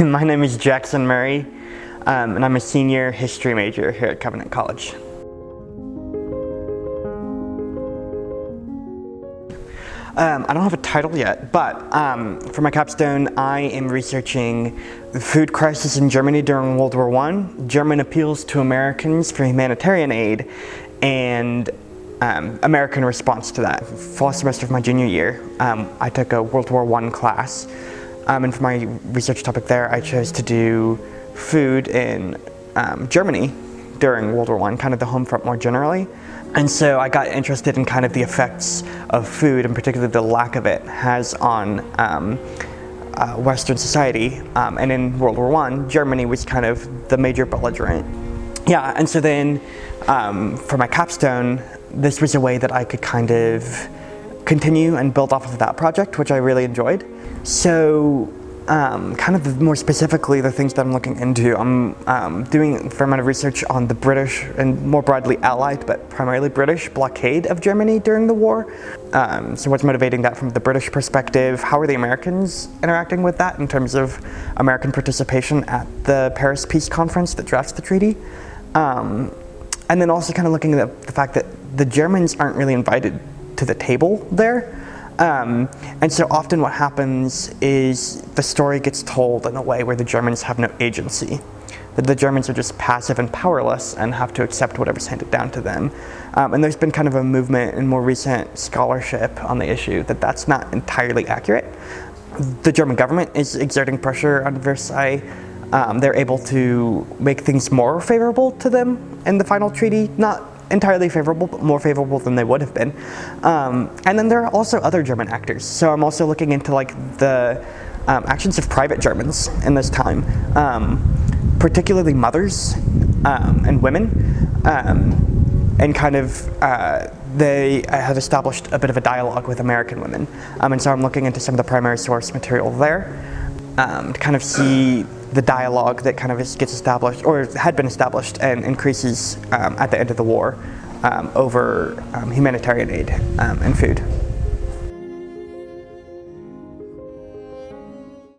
My name is Jackson Murray, and I'm a senior history major here at Covenant College. I don't have a title yet, but for my capstone, I am researching the food crisis in Germany during World War I, German appeals to Americans for humanitarian aid, and American response to that. Fall semester of my junior year, I took a World War I class, and for my research topic there, I chose to do food in Germany during World War I, kind of the home front more generally. And so I got interested in kind of the effects of food, and particularly the lack of it, has on Western society. And in World War I, Germany was kind of the major belligerent. Yeah, and so then for my capstone, this was a way that I could kind of continue and build off of that project, which I really enjoyed. So kind of more specifically, the things that I'm looking into, I'm doing a fair amount of research on the British and more broadly Allied, but primarily British blockade of Germany during the war. So what's motivating that from the British perspective? How are the Americans interacting with that in terms of American participation at the Paris Peace Conference that drafts the treaty? And then also kind of looking at the fact that the Germans aren't really invited to the table there. And so often what happens is the story gets told in a way where the Germans have no agency. That the Germans are just passive and powerless and have to accept whatever's handed down to them. And there's been kind of a movement in more recent scholarship on the issue that that's not entirely accurate. The German government is exerting pressure on Versailles. They're able to make things more favorable to them in the final treaty, not entirely favorable, but more favorable than they would have been. And then there are also other German actors. So I'm also looking into like the actions of private Germans in this time, particularly mothers and women, and kind of they have established a bit of a dialogue with American women. And so I'm looking into some of the primary source material there to kind of see the dialogue that kind of gets established, or had been established, and increases at the end of the war over humanitarian aid and food.